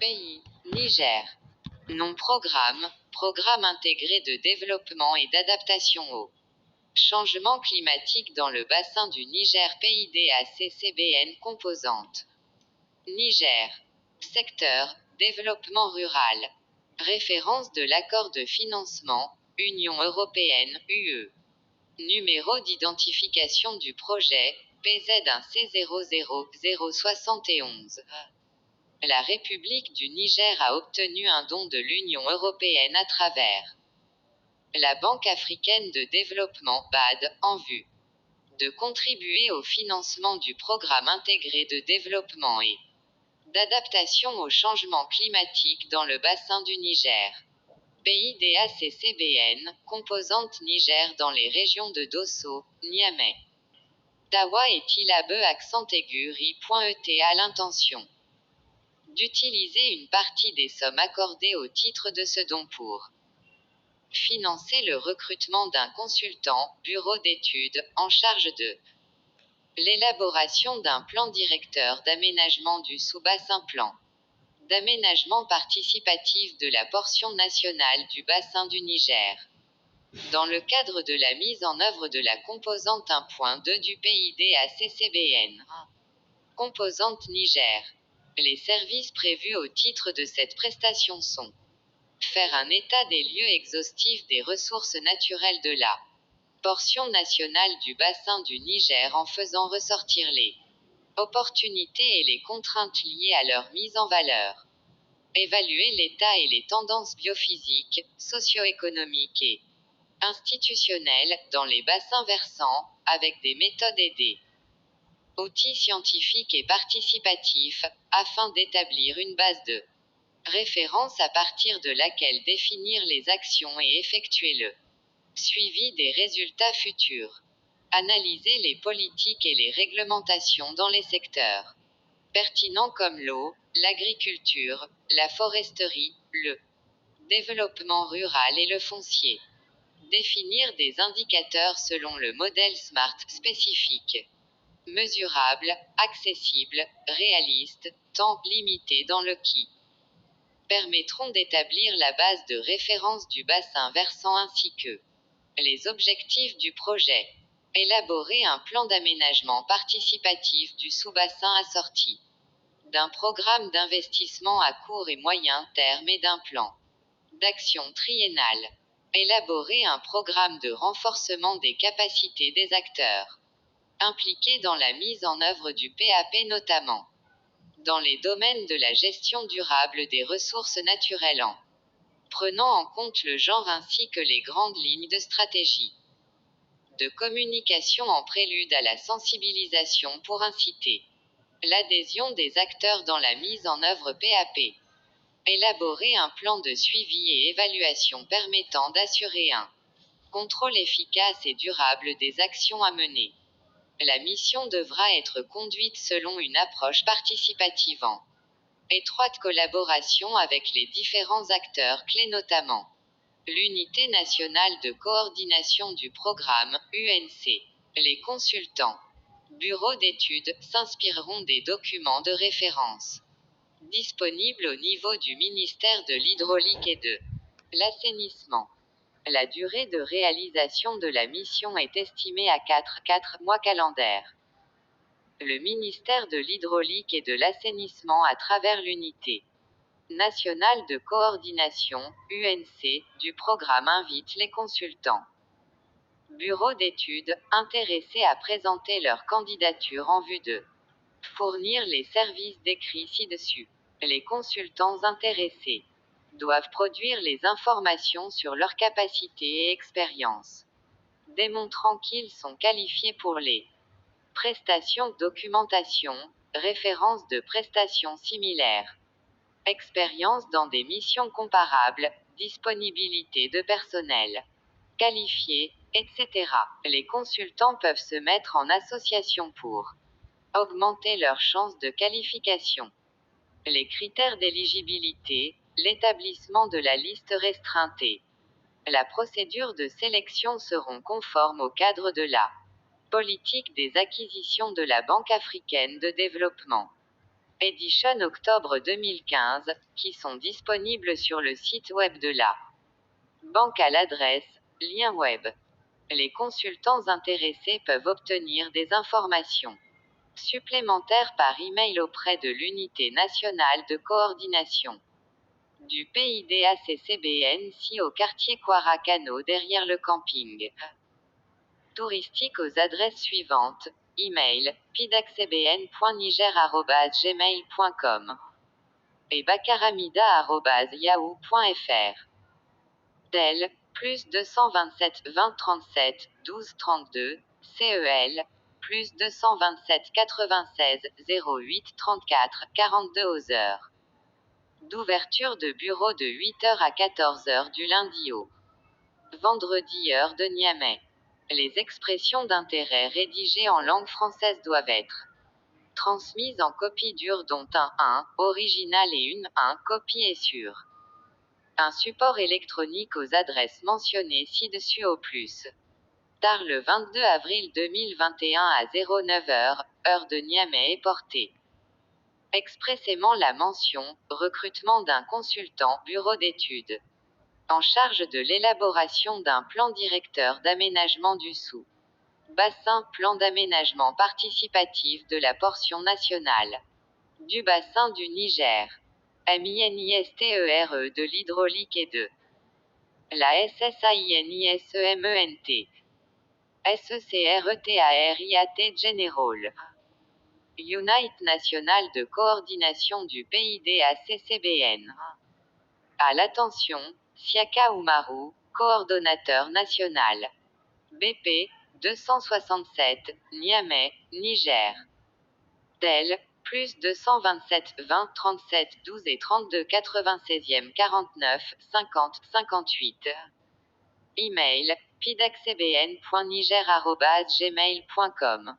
Pays, Niger. Nom programme, Programme intégré de développement et d'adaptation au changement climatique dans le bassin du Niger PIDACCBN composante. Niger. Secteur, développement rural. Référence de l'accord de financement, Union européenne, UE. Numéro d'identification du projet, PZ1C00071. La République du Niger a obtenu un don de l'Union européenne à travers la Banque africaine de développement BAD, en vue de contribuer au financement du programme intégré de développement et d'adaptation au changement climatique dans le bassin du Niger. PIDACCBN, composante Niger dans les régions de Dosso, Niamey, Tawa et Tilabe accent aigu RI.ET à l'intention d'utiliser une partie des sommes accordées au titre de ce don pour financer le recrutement d'un consultant, bureau d'études, en charge de l'élaboration d'un plan directeur d'aménagement du sous-bassin plan d'aménagement participatif de la portion nationale du bassin du Niger. Dans le cadre de la mise en œuvre de la composante 1.2 du PIDACCBN. Composante Niger. Les services prévus au titre de cette prestation sont faire un état des lieux exhaustif des ressources naturelles de la portion nationale du bassin du Niger en faisant ressortir les opportunités et les contraintes liées à leur mise en valeur. Évaluer l'état et les tendances biophysiques, socio-économiques et institutionnelles dans les bassins versants, avec des méthodes et des outils scientifiques et participatifs, afin d'établir une base de référence à partir de laquelle définir les actions et effectuer le suivi des résultats futurs. Analyser les politiques et les réglementations dans les secteurs pertinents comme l'eau, l'agriculture, la foresterie, le développement rural et le foncier. Définir des indicateurs selon le modèle SMART spécifique, mesurable, accessible, réaliste, temps limité dans le qui permettront d'établir la base de référence du bassin versant ainsi que les objectifs du projet. Élaborer un plan d'aménagement participatif du sous-bassin assorti d'un programme d'investissement à court et moyen terme et d'un plan d'action triennal. Élaborer un programme de renforcement des capacités des acteurs impliqués dans la mise en œuvre du PAP notamment dans les domaines de la gestion durable des ressources naturelles en prenant en compte le genre ainsi que les grandes lignes de stratégie de communication en prélude à la sensibilisation pour inciter l'adhésion des acteurs dans la mise en œuvre PAP. Élaborer un plan de suivi et évaluation permettant d'assurer un contrôle efficace et durable des actions à mener. La mission devra être conduite selon une approche participative en étroite collaboration avec les différents acteurs clés notamment l'Unité nationale de coordination du programme, UNC. Les consultants, bureaux d'études, s'inspireront des documents de référence disponibles au niveau du ministère de l'Hydraulique et de l'Assainissement. La durée de réalisation de la mission est estimée à 4 mois calendaires. Le ministère de l'Hydraulique et de l'Assainissement à travers l'Unité nationale de coordination, UNC, du programme invite les consultants, bureaux d'études, intéressés à présenter leur candidature en vue de fournir les services décrits ci-dessus. Les consultants intéressés doivent produire les informations sur leurs capacités et expériences, démontrant qu'ils sont qualifiés pour les prestations documentation, référence de prestations similaires, expérience dans des missions comparables, disponibilité de personnel qualifié, etc. Les consultants peuvent se mettre en association pour augmenter leurs chances de qualification. Les critères d'éligibilité, l'établissement de la liste restreinte et la procédure de sélection seront conformes au cadre de la politique des acquisitions de la Banque africaine de développement. Edition octobre 2015, qui sont disponibles sur le site web de la banque à l'adresse lien web. Les consultants intéressés peuvent obtenir des informations supplémentaires par email auprès de l'Unité nationale de coordination du PIDACCBN au quartier Quaracano derrière le camping touristique aux adresses suivantes: email pidacbn.niger@gmail.com et bakaramida@yahoo.fr. Tel plus 227 20 37 12 32 CEL plus 227 96 08 34 42 aux heures d'ouverture de bureau de 8h à 14h du lundi au vendredi heure de Niamey. Les expressions d'intérêt rédigées en langue française doivent être transmises en copie dure dont un 1 original et une 1 copie est sûre. Un support électronique aux adresses mentionnées ci-dessus au plus tard le 22 avril 2021 à 09h, heure de Niamey est porté expressément la mention recrutement d'un consultant bureau d'études en charge de l'élaboration d'un plan directeur d'aménagement du sous-bassin, plan d'aménagement participatif de la portion nationale du bassin du Niger, MINISTERE de l'hydraulique et de la SSAINISEMENT, SECRETARIAT General, Unite National de coordination du PIDACCBN. À l'attention, Siaka Oumarou, coordonnateur national. BP 267, Niamey, Niger. Tel, plus 227 20 37 12 et 32 96e 49 50 58. Email, pidacbn.niger@gmail.com